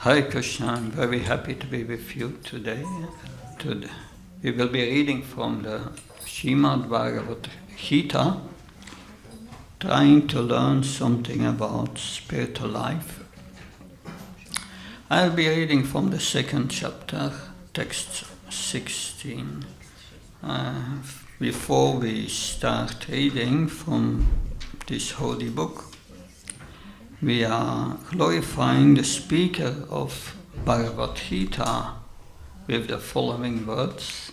Hare Krishna, I'm very happy to be with you today. We will be reading from the Srimad Bhagavad Gita, trying to learn something about spiritual life. I'll be reading from the second chapter, text 16. Before we start reading from this holy book, we are glorifying the speaker of Bhagavad Gita with the following words.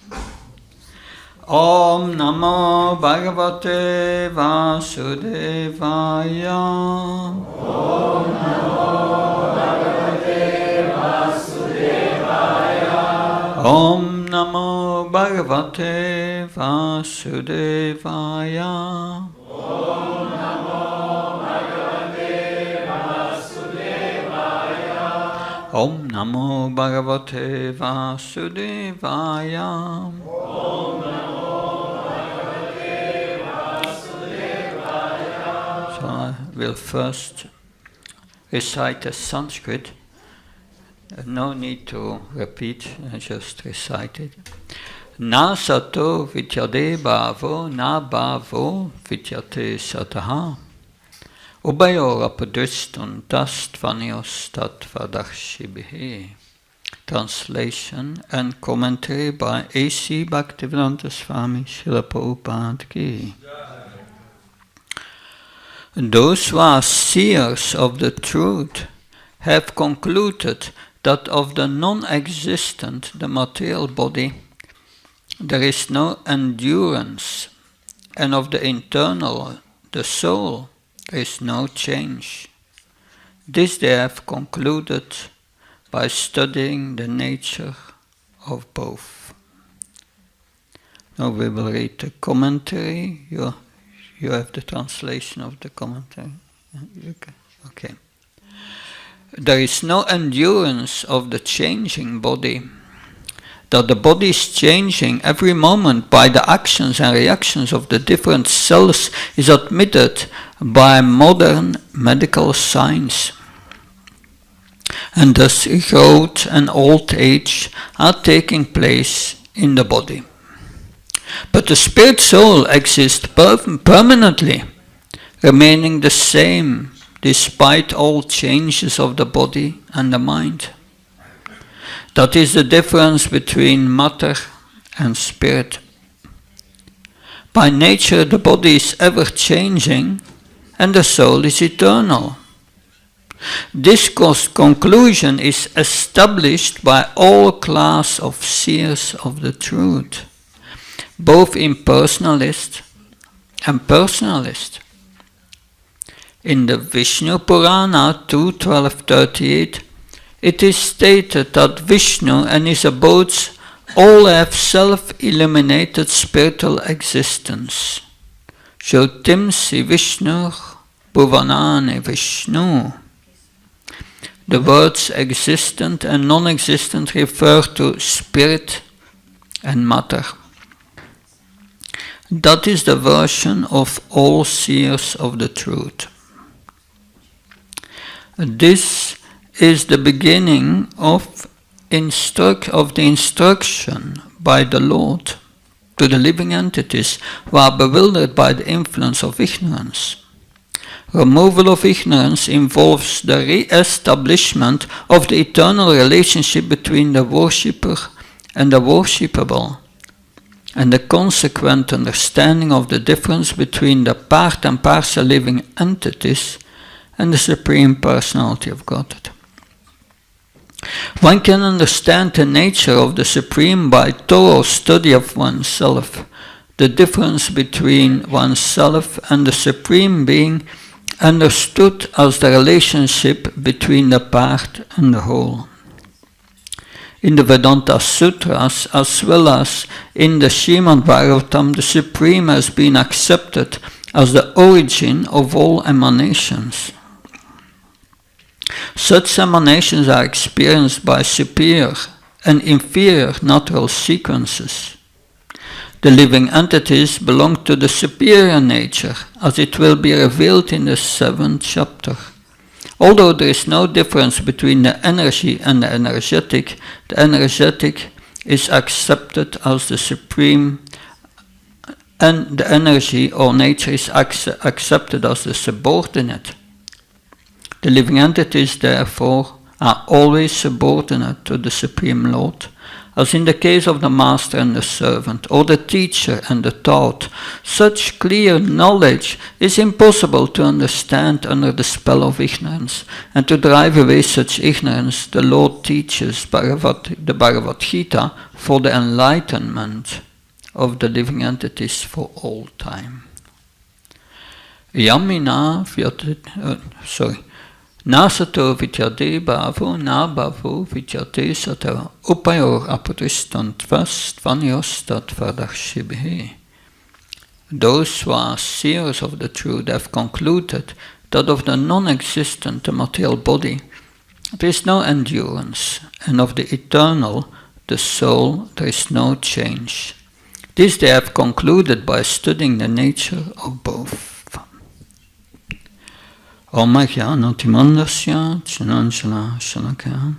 Om Namo Bhagavate Vasudevaya. Om Namo Bhagavate Vasudevaya. Om Namo Bhagavate Vasudevaya. Om Namo Om Namo Bhagavate Vasudevaya. Om Namo Bhagavate Vasudevaya. So I will first recite the Sanskrit. No need to repeat, I just recite it. Na sato vidyade bhavo, na bhavo vidyate sataha. Ubayora padriston tastvanios tatvadarshibihi. Translation and commentary by A.C. Bhaktivedanta Swami Srila Prabhupada Ki. Those who are seers of the truth have concluded that of the non-existent, the material body, there is no endurance, and of the internal, the soul, there is no change. This they have concluded by studying the nature of both. Now we will read the commentary. You have the translation of the commentary. Okay. There is no endurance of the changing body. That the body is changing every moment by the actions and reactions of the different cells is admitted by modern medical science. And thus growth and old age are taking place in the body. But the spirit soul exists permanently, remaining the same despite all changes of the body and the mind. That is the difference between matter and spirit. By nature, the body is ever changing and the soul is eternal. This conclusion is established by all class of seers of the truth, both impersonalist and personalist. In the Vishnu Purana 2.12.38, it is stated that Vishnu and his abodes all have self-illuminated spiritual existence. Jyotimsi Vishnu Bhuvanani Vishnu. The words existent and non-existent refer to spirit and matter. That is the version of all seers of the truth. This is the beginning of the instruction by the Lord to the living entities who are bewildered by the influence of ignorance. Removal of ignorance involves the re-establishment of the eternal relationship between the worshipper and the worshipable, and the consequent understanding of the difference between the part and parcel living entities and the Supreme Personality of Godhead. One can understand the nature of the Supreme by thorough study of oneself, the difference between oneself and the Supreme being understood as the relationship between the part and the whole. In the Vedanta Sutras, as well as in the Srimad Bhagavatam, the Supreme has been accepted as the origin of all emanations. Such emanations are experienced by superior and inferior natural sequences. The living entities belong to the superior nature, as it will be revealed in the 7th chapter. Although there is no difference between the energy and the energetic is accepted as the supreme, and the energy or nature is accepted as the subordinate. The living entities, therefore, are always subordinate to the Supreme Lord, as in the case of the master and the servant, or the teacher and the taught. Such clear knowledge is impossible to understand under the spell of ignorance, and to drive away such ignorance, the Lord teaches the Bhagavad Gita for the enlightenment of the living entities for all time. Yamina Nasato vityate bhavo na bhavo vityate sata upayor apristant tvanyos tatvadarshibihi. Those who are seers of the truth have concluded that of the non-existent, the material body, there is no endurance, and of the eternal, the soul, there is no change. This they have concluded by studying the nature of both. Om Jnanatimandasya Jnanjana Shalakaya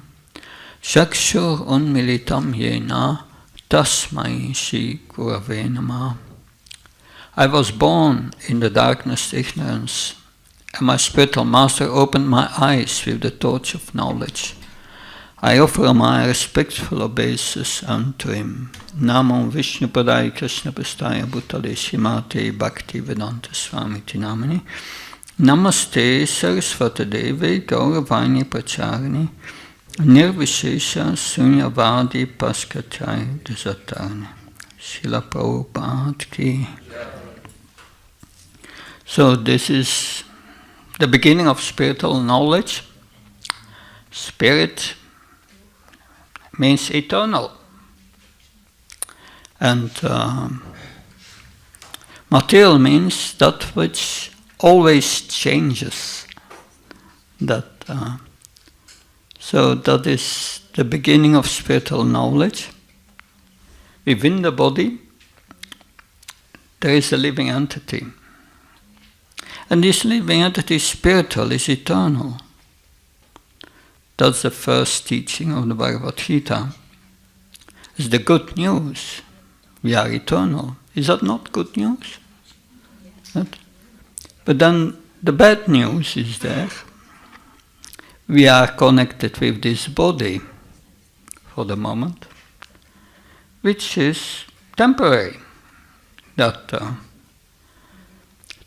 Chakshur Unmilitam Yena Tasmai Shri Gurave Namah. I was born in the darkness, ignorance, and my spiritual master opened my eyes with the torch of knowledge. I offer my respectful obeisance unto him. Namo Vishnu Padaya Krishna Prastaya Bhutale Srimate Bhakti Vedanta Swami Namani. Namaste Saraswati Devi Gauravani Pracharini Nirvishesha Sunyavadi Paskatai Dasatarni. Srila Prabhupada Ki. So this is the beginning of spiritual knowledge. Spirit means eternal. And material means that which always changes. So that is the beginning of spiritual knowledge. Within the body, there is a living entity. And this living entity is spiritual, is eternal. That's the first teaching of the Bhagavad Gita. It's the good news. We are eternal. Is that not good news? That? But then the bad news is there. We are connected with this body for the moment, which is temporary.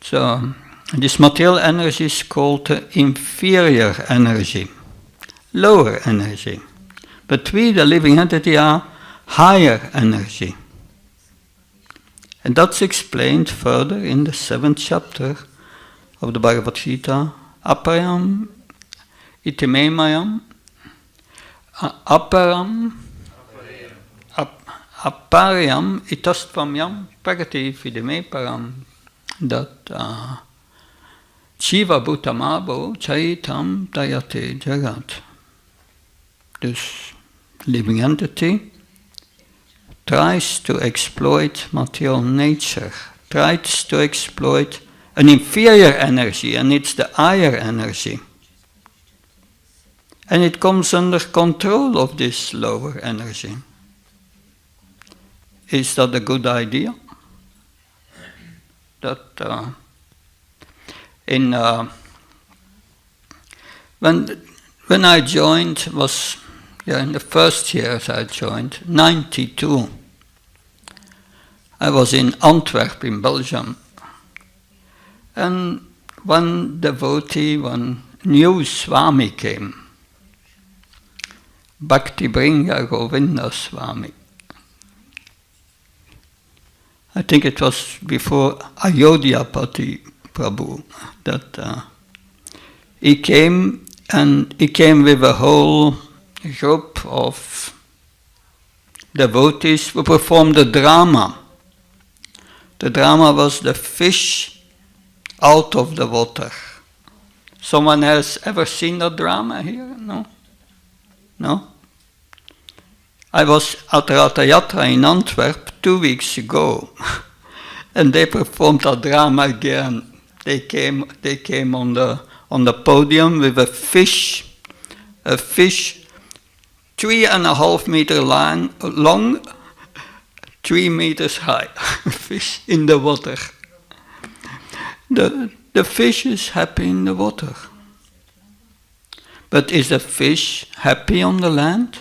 So this material energy is called inferior energy, lower energy. But we, the living entity, are higher energy. And that's explained further in the 7th chapter of the Bhagavad Gita. Aparam itimemayam aparam aparyam itastvamyam pragati vidime param. That Jiva bhutamabo chaitam dayate jagat. This living entity tries to exploit material nature, tries to exploit an inferior energy, and it's the higher energy. And it comes under control of this lower energy. Is that a good idea? That when I joined, was in the first years I joined, 92. I was in Antwerp in Belgium, and one devotee, one new Swami came, Bhakti Bringa Govinda Swami. I think it was before Ayodhyapati Prabhu that he came, and he came with a whole group of devotees who performed the drama. The drama was the fish out of the water. Someone else ever seen the drama here? No? No? I was at Ratha Yatra in Antwerp 2 weeks ago, and they performed a drama again. They came on the on the podium with a fish 3.5 meters long, 3 meters high, fish in the water. The fish is happy in the water. But is the fish happy on the land?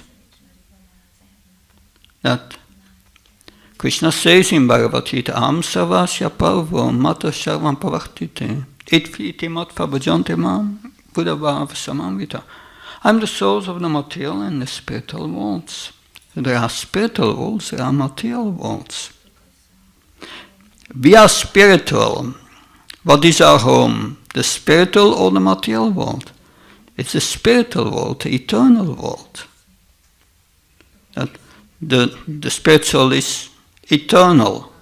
That Krishna says in Bhagavad Gita, Aham sarvasya parvo mata sarvam pavartite iti mat pabhajanti mam buddha bhava samamvita. I'm the source of the material and the spiritual worlds. There are spiritual worlds, there are material worlds. We are spiritual. What is our home? The spiritual or the material world? It's the spiritual world, the eternal world. That the spiritual is eternal.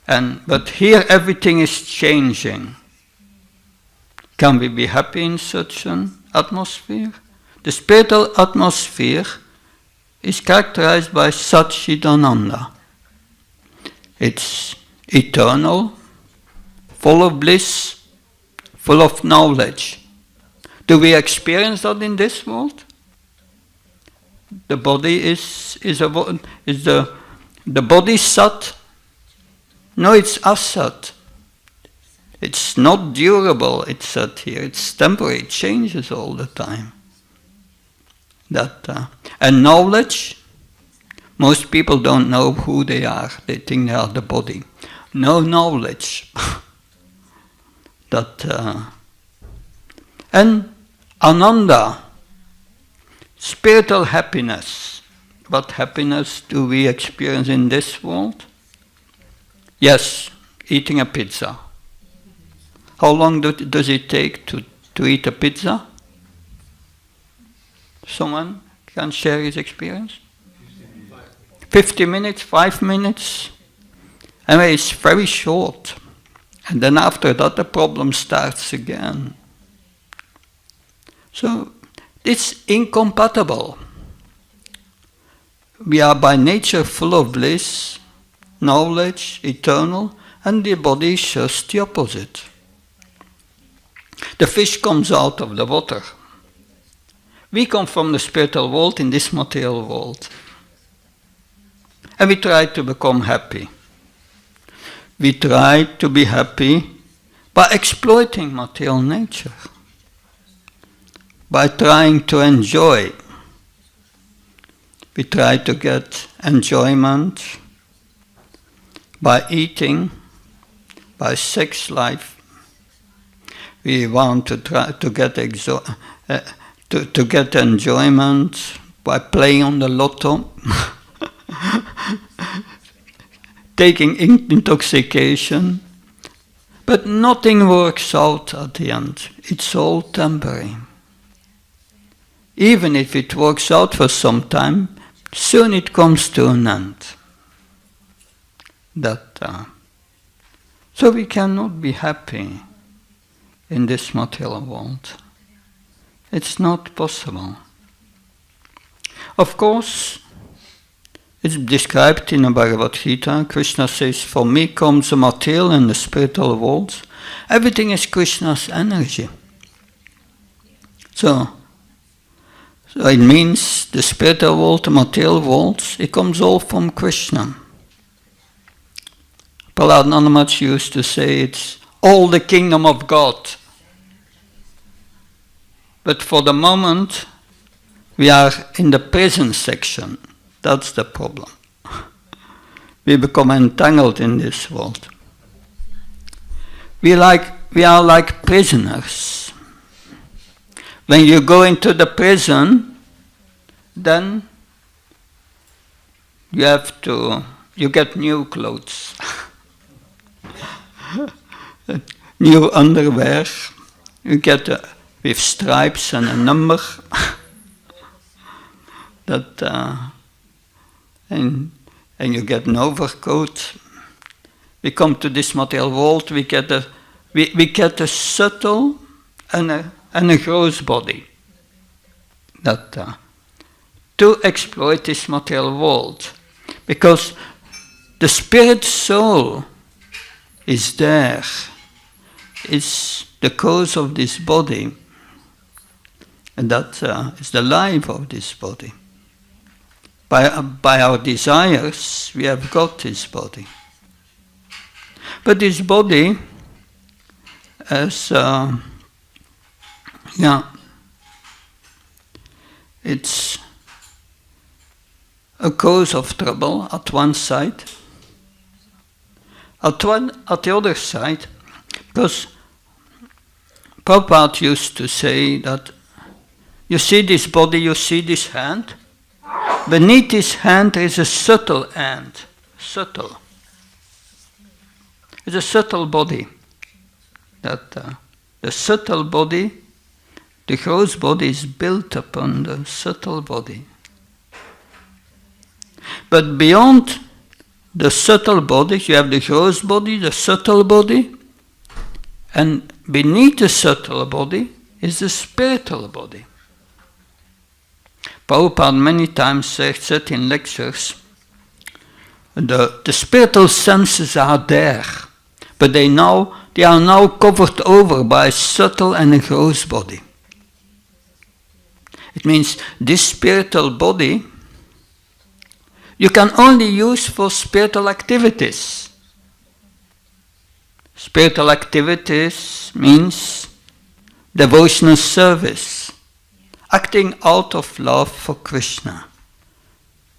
But here everything is changing. Can we be happy in such an atmosphere? The spiritual atmosphere is characterized by Satchidananda. It's eternal, full of bliss, full of knowledge. Do we experience that in this world? The body is the body sat? No, it's asat. It's not durable, it's sat here. It's temporary, it changes all the time. And knowledge, most people don't know who they are. They think they are the body. No knowledge. And ananda, spiritual happiness. What happiness do we experience in this world? Yes, eating a pizza. How long does it take to eat a pizza? Someone can share his experience? 50 minutes, 5 minutes? Anyway, it's very short. And then after that, the problem starts again. So, it's incompatible. We are by nature full of bliss, knowledge, eternal, and the body is just the opposite. The fish comes out of the water. We come from the spiritual world in this material world. And we try to become happy. We try to be happy by exploiting material nature. By trying to enjoy. We try to get enjoyment by eating, by sex life. We want to try to get to get enjoyment by playing on the lotto, taking intoxication, but nothing works out at the end. It's all temporary. Even if it works out for some time, soon it comes to an end. So we cannot be happy in this material world. It's not possible. Of course, it's described in the Bhagavad Gita. Krishna says, for me comes the material and the spiritual worlds. Everything is Krishna's energy. So it means the spiritual world, the material worlds, it comes all from Krishna. Prahlad Nanamach used to say it's all the kingdom of God. But for the moment, we are in the prison section. That's the problem. We become entangled in this world. We are like prisoners. When you go into the prison, then you get new clothes, new underwear. You get with stripes and a number. And you get an overcoat. We come to this material world. We get a subtle and a gross body. To exploit this material world, because the spirit soul is there is the cause of this body, and that is the life of this body. By our desires, we have got this body. But this body is, it's a cause of trouble at one side. At the other side, because Prabhupada used to say that you see this body, you see this hand. Beneath this hand is a subtle hand. Subtle. It's a subtle body. That the subtle body, the gross body is built upon the subtle body. But beyond the subtle body, you have the gross body, the subtle body, and beneath the subtle body is the spiritual body. Prabhupada many times said in lectures, the spiritual senses are there, but they are now covered over by a subtle and a gross body. It means this spiritual body you can only use for spiritual activities. Spiritual activities means devotional service, acting out of love for Krishna.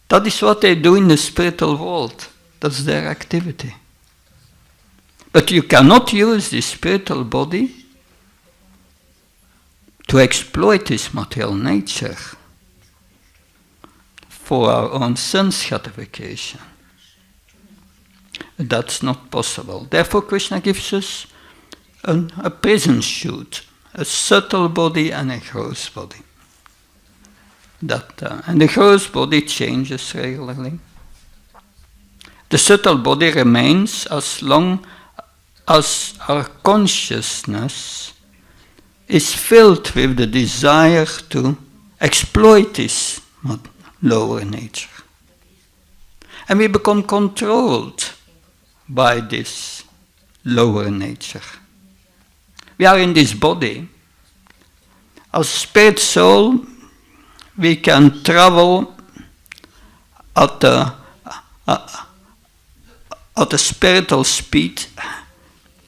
That is what they do in the spiritual world. That's their activity. But you cannot use this spiritual body to exploit this material nature for our own sense gratification. That's not possible. Therefore, Krishna gives us a prison suit, a subtle body and a gross body. And the gross body changes regularly. The subtle body remains as long as our consciousness is filled with the desire to exploit this lower nature. And we become controlled by this lower nature. We are in this body. As spirit soul, we can travel at a spiritual speed.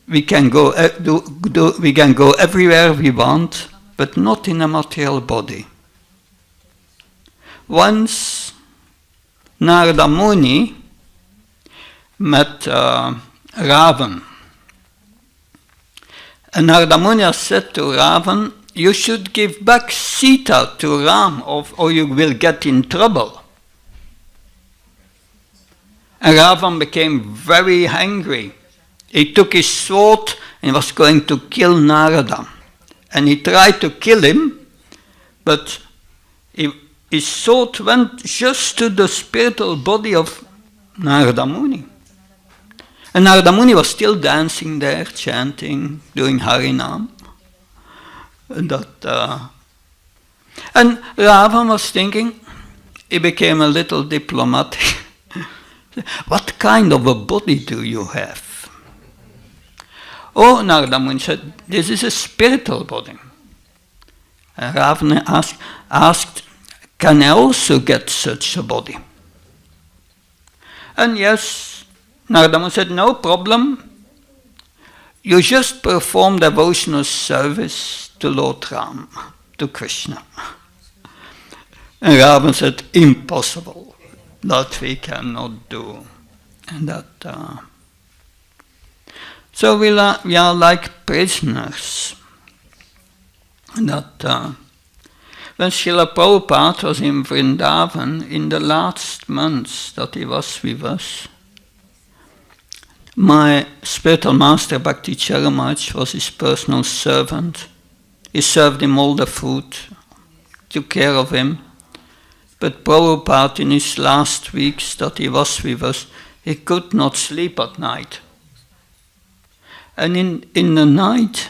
We can go everywhere we want, but not in a material body. Once Narada Muni met Ravan. And Narada Muni said to Ravan, you should give back Sita to Ram or you will get in trouble. And Ravan became very angry. He took his sword and was going to kill Narada. And he tried to kill him, but his sword went just to the spiritual body of Narada Muni. And Narada Muni was still dancing there, chanting, doing Harinam. And Ravan was thinking, he became a little diplomatic. What kind of a body do you have? Oh, Narada Muni said, this is a spiritual body. And Ravan asked, can I also get such a body? And yes, Narada Muni said, no problem. You just perform devotional service to Lord Ram, to Krishna. And Ravan said, impossible. That we cannot do. And so we are like prisoners. When Srila Prabhupada was in Vrindavan, in the last months that he was with us, my spiritual master Bhakti Charamaj was his personal servant. He served him all the food, took care of him. But Prabhupada, in his last weeks that he was with us, he could not sleep at night. And in the night,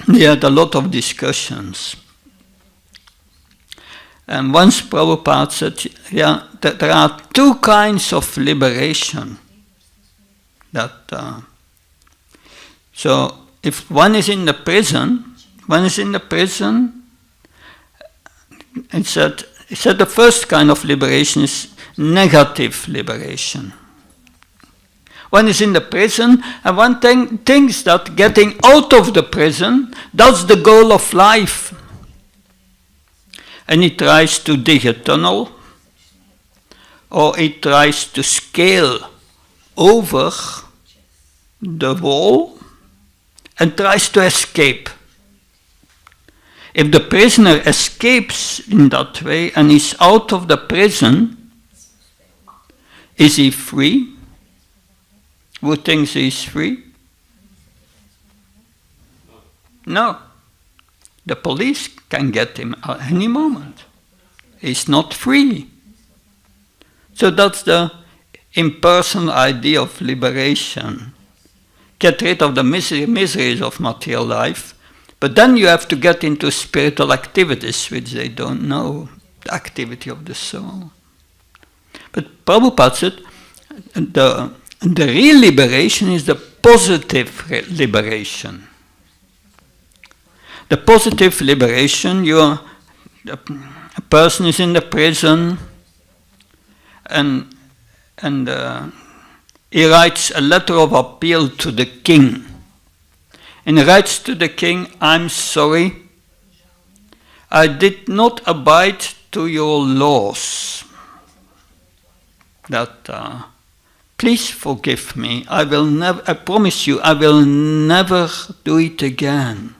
we had a lot of discussions. And once Prabhupada said, there are two kinds of liberation. So if one is in the prison, it said the first kind of liberation is negative liberation. One is in the prison, and one thinks that getting out of the prison, that's the goal of life. And he tries to dig a tunnel, or he tries to scale over the wall and tries to escape. If the prisoner escapes in that way and is out of the prison, is he free? Who thinks he is free? No. The police can get him at any moment. He's not free. So that's the impersonal idea of liberation. Get rid of the miseries of material life, but then you have to get into spiritual activities, which they don't know, the activity of the soul. But Prabhupada said, the real liberation is the positive liberation. The positive liberation, a person is in the prison and he writes a letter of appeal to the king. And he writes to the king, I'm sorry, I did not abide to your laws. Please forgive me. I promise you, I will never do it again.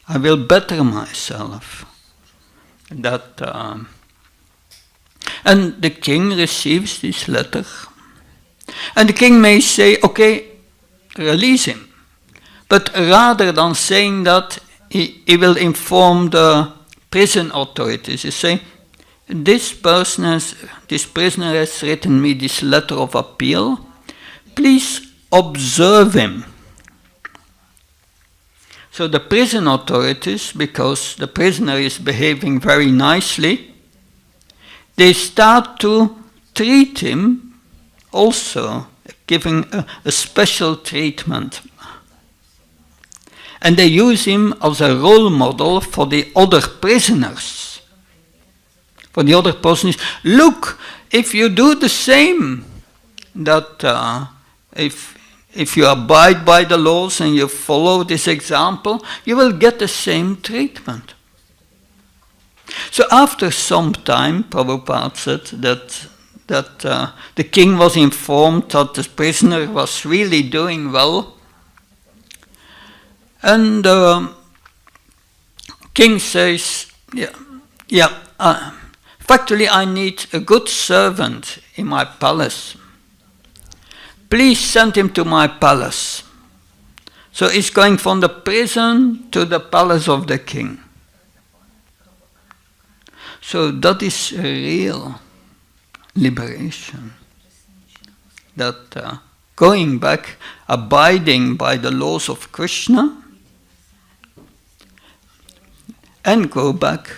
I will better myself. And the king receives this letter. And the king may say, okay, release him. But rather than saying that, he will inform the prison authorities. He say, this prisoner has written me this letter of appeal. Please observe him. So the prison authorities, because the prisoner is behaving very nicely, they start to treat him also, giving a special treatment. And they use him as a role model for the other prisoners. For the other persons, look, if you do the same, that if you abide by the laws and you follow this example, you will get the same treatment. So after some time, Prabhupada said that the king was informed that the prisoner was really doing well. And the king says, factually I need a good servant in my palace. Please send him to my palace. So he's going from the prison to the palace of the king. So that is real liberation. That going back, abiding by the laws of Krishna, and go back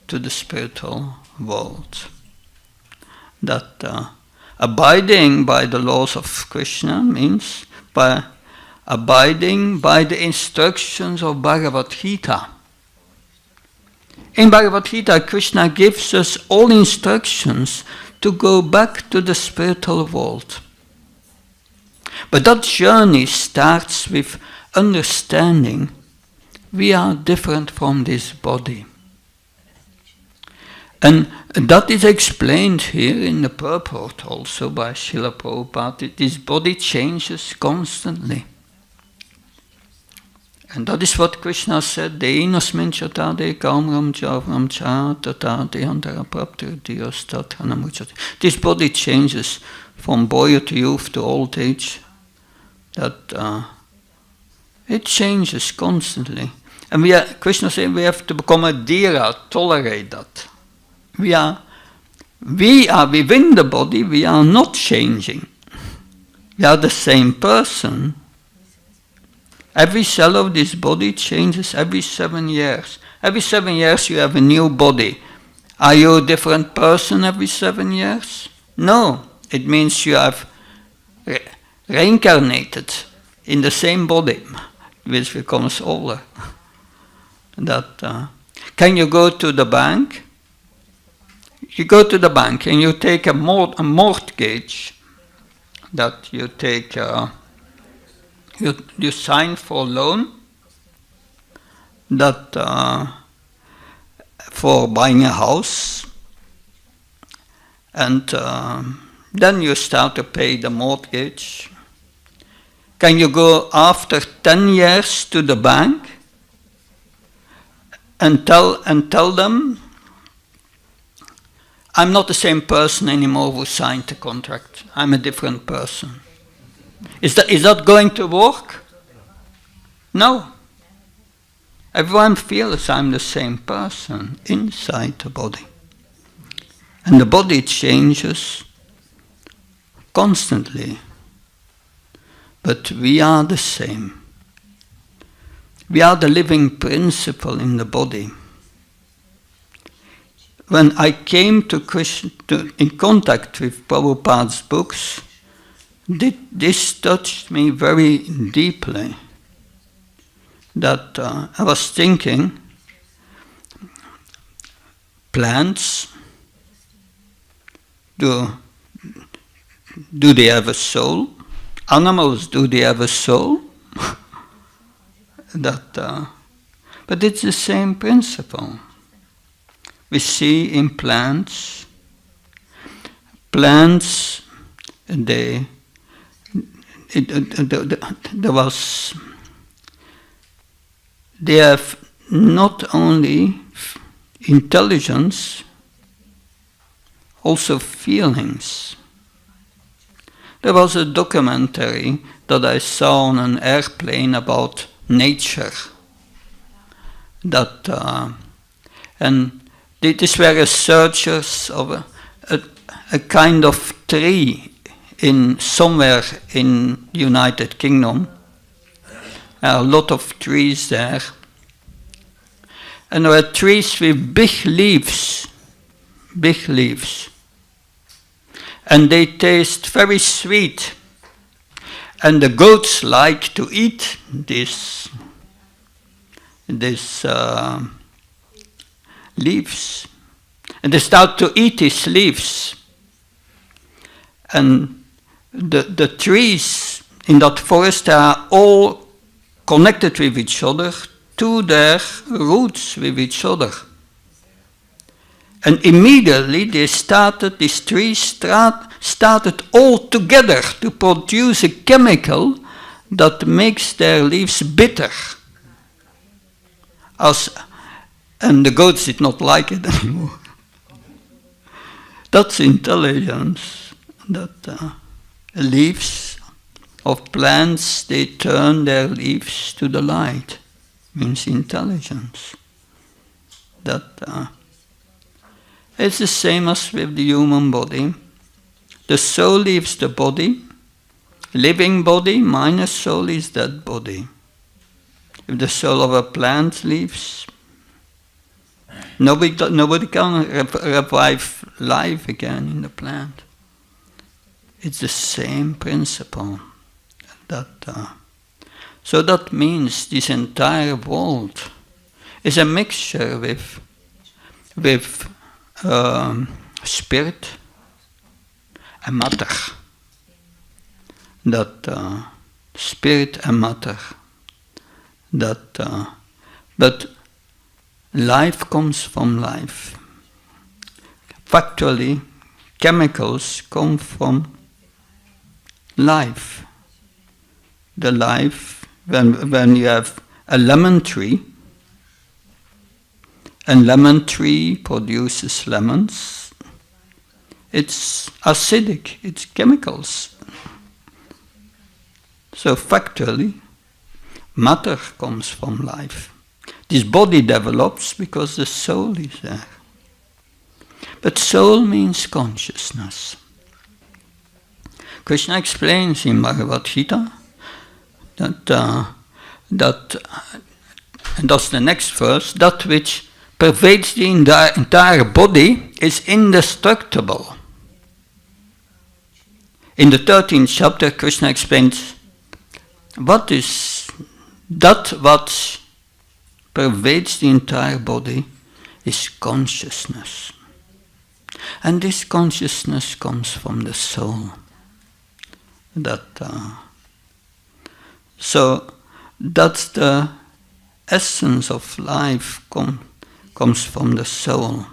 to the spiritual world. That abiding by the laws of Krishna means by abiding by the instructions of Bhagavad Gita. In Bhagavad Gita, Krishna gives us all instructions to go back to the spiritual world. But that journey starts with understanding we are different from this body. And that is explained here in the purport also by Srila Prabhupada. This body changes constantly. And that is what Krishna said, Deinasmin chatade kamram javram cha tatate antara praptirtiyos tathanamuchate. This body changes from boyhood to youth to old age. That it changes constantly. And Krishna said we have to become a dhira, tolerate that. We are within the body, we are not changing. We are the same person. Every cell of this body changes every 7 years. Every 7 years you have a new body. Are you a different person every 7 years? No. It means you have reincarnated in the same body, which becomes older. Can you go to the bank? You go to the bank and you take a mortgage that you take, you sign for loan that for buying a house, and then you start to pay the mortgage. Can you go after 10 years to the bank and tell them, I'm not the same person anymore who signed the contract. I'm a different person. Is that going to work? No. Everyone feels I'm the same person inside the body. And the body changes constantly. But we are the same. We are the living principle in the body. When I came in contact with Prabhupada's books, this touched me very deeply. That I was thinking, plants, do they have a soul? Animals, do they have a soul? But it's the same principle. We see in plants, they have not only intelligence, also feelings. There was a documentary that I saw on an airplane about nature. And these were researchers of a kind of tree somewhere in the United Kingdom. There are a lot of trees there. And there were trees with big leaves. And they taste very sweet. And the goats like to eat these leaves. And they start to eat these leaves. And the trees in that forest are all connected with each other to their roots with each other. And immediately these trees started all together to produce a chemical that makes their leaves bitter. And the goats did not like it anymore. That's intelligence. That leaves of plants, they turn their leaves to the light. Means intelligence. It's the same as with the human body. The soul leaves the body. Living body minus soul is dead body. If the soul of a plant leaves, nobody can revive life again in the plant. It's the same principle. So that means this entire world is a mixture with spirit and matter. Spirit and matter. But life comes from life. Factually, chemicals come from life. The life, when you have a lemon tree, and lemon tree produces lemons, it's acidic, it's chemicals. So factually, matter comes from life. This body develops because the soul is there. But soul means consciousness. Krishna explains in Bhagavad Gita that and that's the next verse, that which pervades the entire body is indestructible. In the 13th chapter, Krishna explains what is that what pervades the entire body is consciousness. And this consciousness comes from the soul. So that's the essence of life comes from the soul,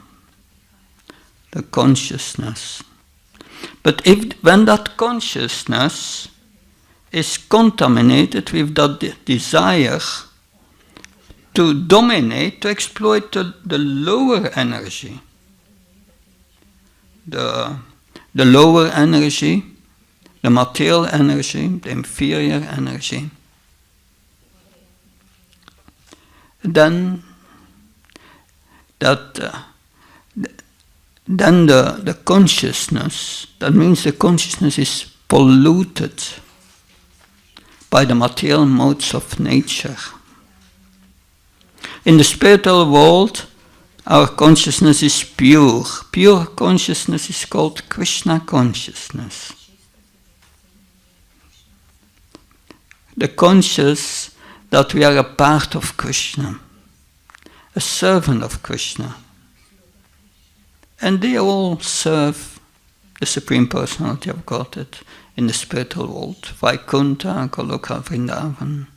the consciousness. But when that consciousness is contaminated with that desire to dominate, to exploit the lower energy, the lower energy, the material energy, the inferior energy, then the consciousness, that means the consciousness is polluted by the material modes of nature. In the spiritual world, our consciousness is pure. Pure consciousness is called Krishna consciousness. The conscious that we are a part of Krishna, a servant of Krishna. And they all serve the Supreme Personality of Godhead in the spiritual world, Vaikuntha, Goloka, Vrindavan.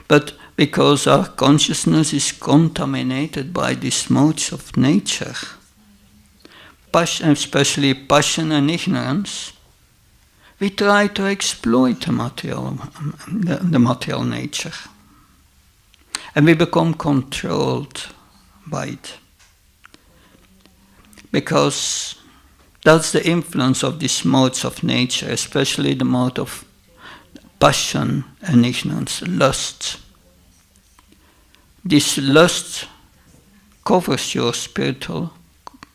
But because our consciousness is contaminated by these modes of nature, especially passion and ignorance, we try to exploit the material nature. And we become controlled by it. Because that's the influence of these modes of nature, especially the mode of passion and ignorance, lust. This lust covers your spiritual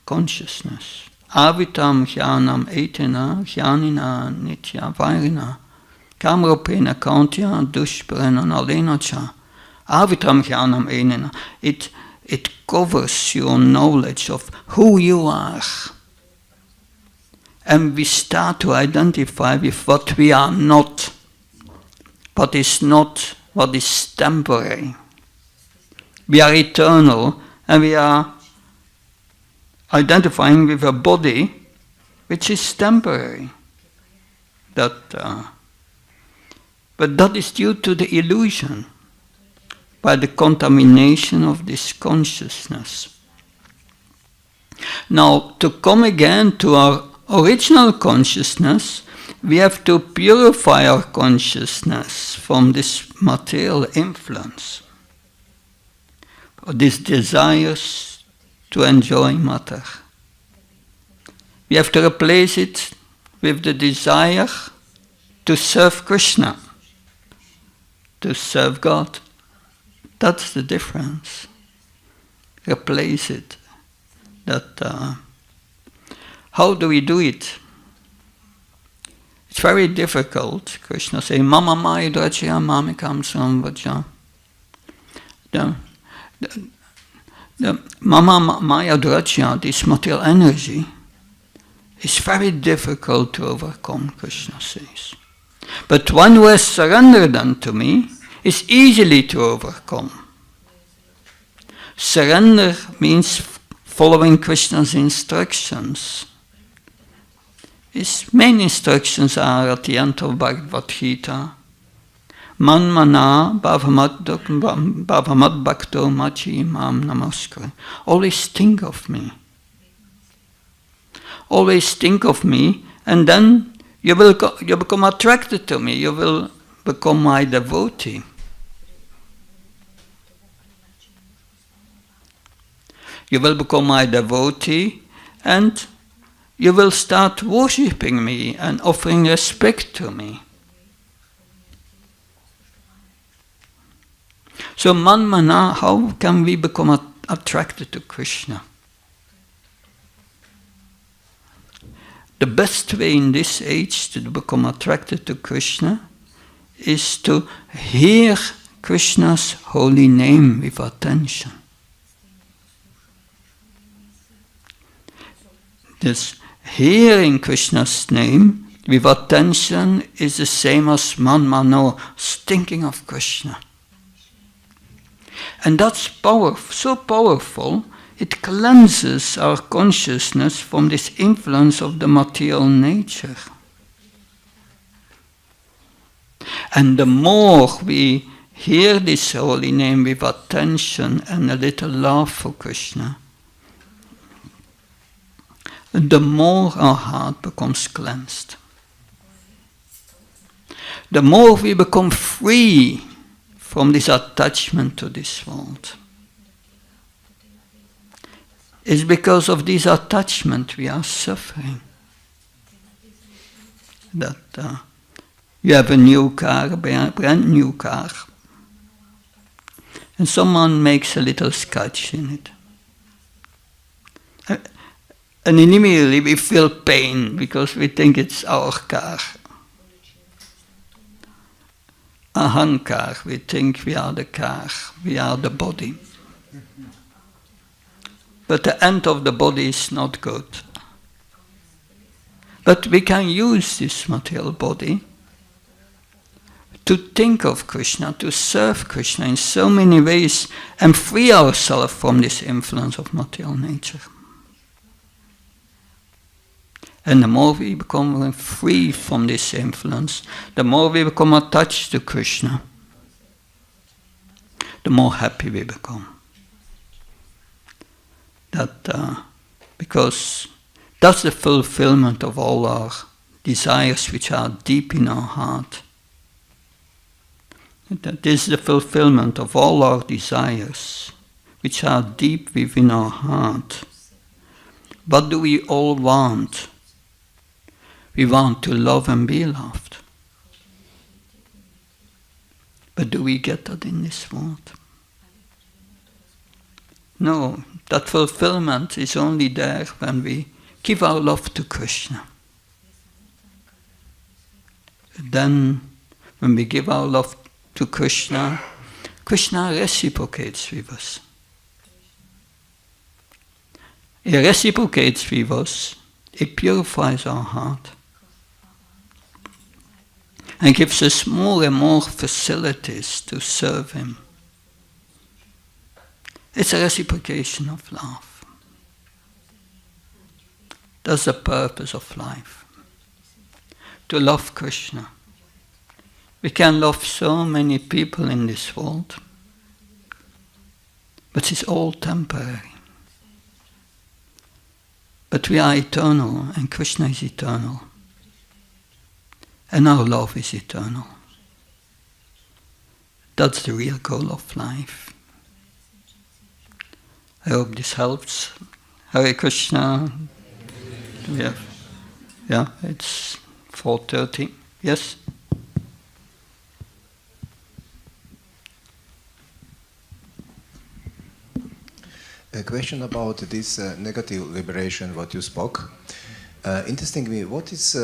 consciousness. Avitam jnanam etena jnanina nitya vairina kamropena kauntya dushparenan alenacha. Avitam jnanam etena. It covers your knowledge of who you are. And we start to identify with what we are not, what is temporary. We are eternal, and we are identifying with a body which is temporary. But that is due to the illusion, by the contamination of this consciousness. Now, to come again to our original consciousness, we have to purify our consciousness from this material influence, these desires to enjoy matter. We have to replace it with the desire to serve Krishna, to serve God. That's the difference. Replace it. How do we do it? It's very difficult. Krishna says, Mama Maya Drachya Mamikam Samvaja. The Mama Maya Drachya, this material energy, is very difficult to overcome, Krishna says. But one who has surrendered unto me is easily to overcome. Surrender means following Krishna's instructions. His main instructions are at the end of Bhagavad Gita. Man mana bhavamad bhakto machi mam namaskar. Always think of me. Always think of me, and then you become attracted to me. You will become my devotee. You will become my devotee, and you will start worshipping me and offering respect to me. So manmana, how can we become attracted to Krishna? The best way in this age to become attracted to Krishna is to hear Krishna's holy name with attention. This hearing Krishna's name with attention is the same as man mano, thinking of Krishna. And that's so powerful, it cleanses our consciousness from this influence of the material nature. And the more we hear this holy name with attention and a little love for Krishna, the more our heart becomes cleansed. The more we become free from this attachment to this world. It's because of this attachment we are suffering. That you have a new car, a brand new car, and someone makes a little scratch in it. And immediately we feel pain because we think it's our car. Ahankar, we think we are the car, we are the body. But the end of the body is not good. But we can use this material body to think of Krishna, to serve Krishna in so many ways and free ourselves from this influence of material nature. And the more we become free from this influence, the more we become attached to Krishna, the more happy we become. Because that's the fulfillment of all our desires which are deep in our heart. That is the fulfillment of all our desires which are deep within our heart. What do we all want? We want to love and be loved. But do we get that in this world? No, that fulfillment is only there when we give our love to Krishna. Then, when we give our love to Krishna, Krishna reciprocates with us. He reciprocates with us, he purifies our heart, and gives us more and more facilities to serve him. It's a reciprocation of love. That's the purpose of life. To love Krishna. We can love so many people in this world, but it's all temporary. But we are eternal, and Krishna is eternal. And our love is eternal. That's the real goal of life. I hope this helps. Hare Krishna. Yeah, it's 4:30. Yes? A question about this negative liberation, what you spoke. Interestingly, what is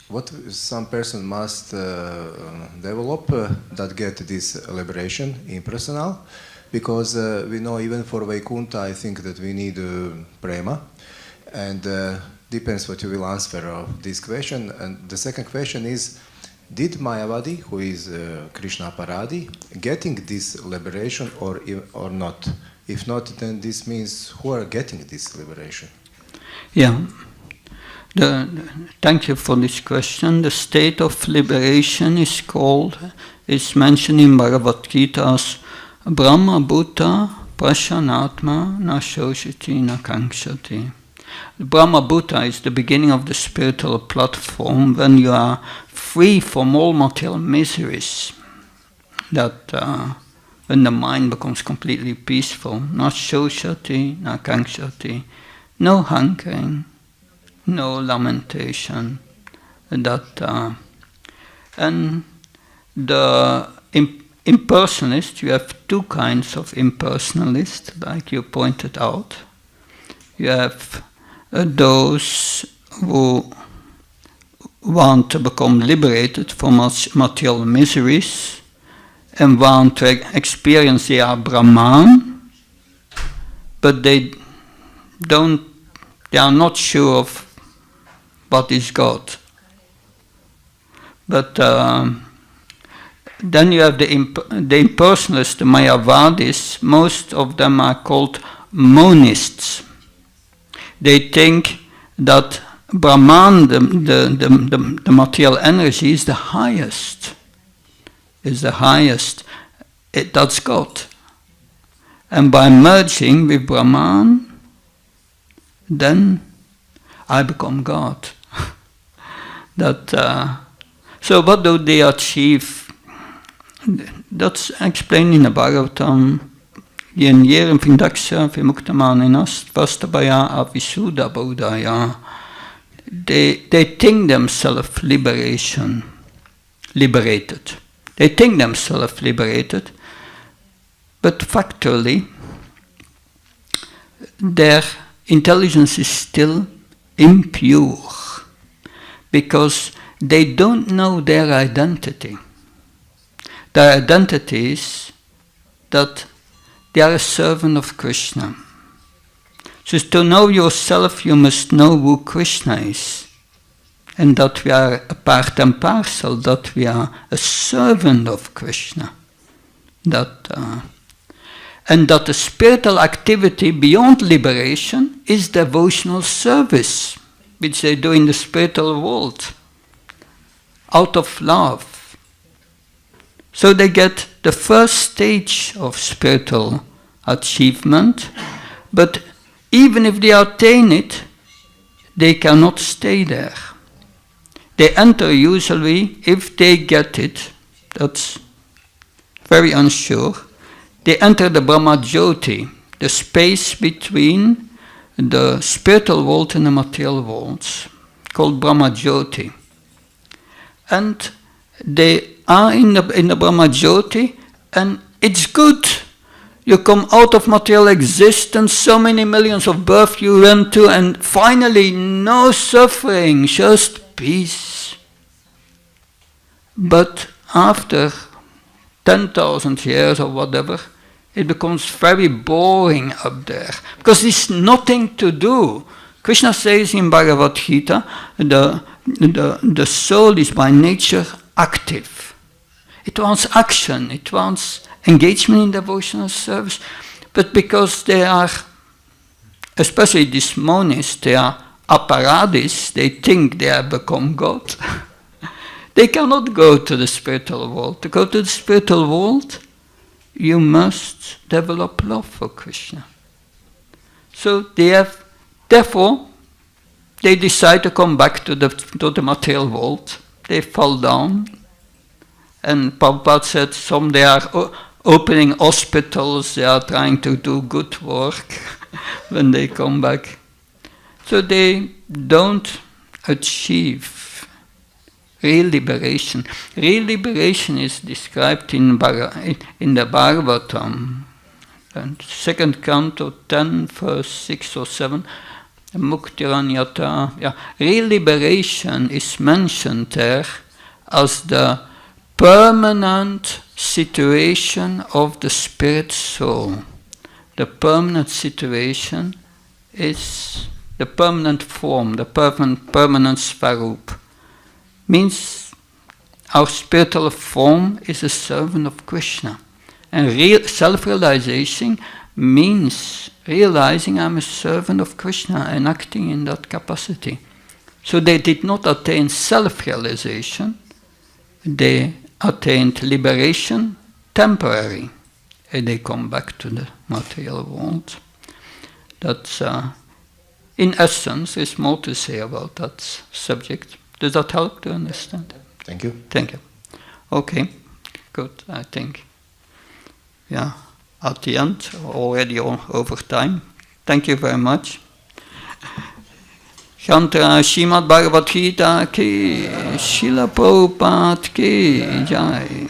what some person must develop that get this liberation impersonal? Because we know even for Vaikuntha, I think that we need prema, and depends what you will answer of this question. And the second question is, did Mayavadi, who is Krishna Paradi, getting this liberation or not? If not, then this means who are getting this liberation? Yeah. Thank you for this question. The state of liberation is mentioned in Bhagavad Gita as Brahma Bhuta Prashanatma na shoshiti na kankshati. Brahma Bhuta is the beginning of the spiritual platform when you are free from all material miseries. When the mind becomes completely peaceful, not shoshati, not kankshati, no hankering, no lamentation. And the impersonalist, you have two kinds of impersonalists, like you pointed out. You have those who want to become liberated from material miseries, and want to experience they are Brahman, but they are not sure of what is God, But then you have the impersonalists, the Mayavadis. Most of them are called monists. They think that Brahman, the material energy, is the highest. That's God. And by merging with Brahman, then I become God. So what do they achieve? That's explained in the Bhagavatam. Yen yerim vindaksha vimuktamaninas vastabhaya avisuddha bodhaya. They think themselves liberated. They think themselves liberated, but factually, their intelligence is still impure, because they don't know their identity. Their identity is that they are a servant of Krishna. So to know yourself, you must know who Krishna is. And that we are a part and parcel, that we are a servant of Krishna. And that the spiritual activity beyond liberation is devotional service, which they do in the spiritual world, out of love. So they get the first stage of spiritual achievement, but even if they attain it, they cannot stay there. They enter usually, if they get it, that's very unsure, they enter the Brahma Jyoti, the space between the spiritual world and the material worlds, called Brahma Jyoti. And they are in the Brahma Jyoti, and it's good. You come out of material existence, so many millions of births you went to, and finally no suffering, just peace. But after 10,000 years or whatever, it becomes very boring up there, because there's nothing to do. Krishna says in Bhagavad Gita, the soul is by nature active. It wants action, it wants engagement in devotional service, but because they are, especially these monists, they are aparadis, they think they have become God. They cannot go to the spiritual world. To go to the spiritual world, you must develop love for Krishna. So therefore, they decide to come back to the material world. They fall down. And Prabhupada said some they are opening hospitals, they are trying to do good work when they come back. So they don't achieve real liberation. Real liberation is described in the Bhagavatam, and second canto, 10, verse 6 or 7. Muktiranyata. Yeah. Real liberation is mentioned there as the permanent situation of the spirit soul. The permanent situation is the permanent form, the permanent svarup. Means our spiritual form is a servant of Krishna. And real self-realization means realizing I'm a servant of Krishna and acting in that capacity. So they did not attain self-realization, they attained liberation, temporary, and they come back to the material world. That's, in essence, there's more to say about that subject. Does that help to understand? Thank you. Thank you. Okay, good, I think. Yeah, at the end, already over time. Thank you very much. Shantra Srimad Bhagavad Gita ki, Srila Prabhupada ki, Jai.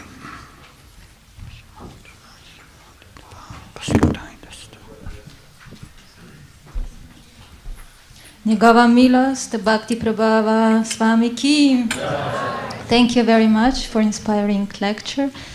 Nigava Milas, the Bhakti Prabhava Swami ki. Thank you very much for inspiring lecture.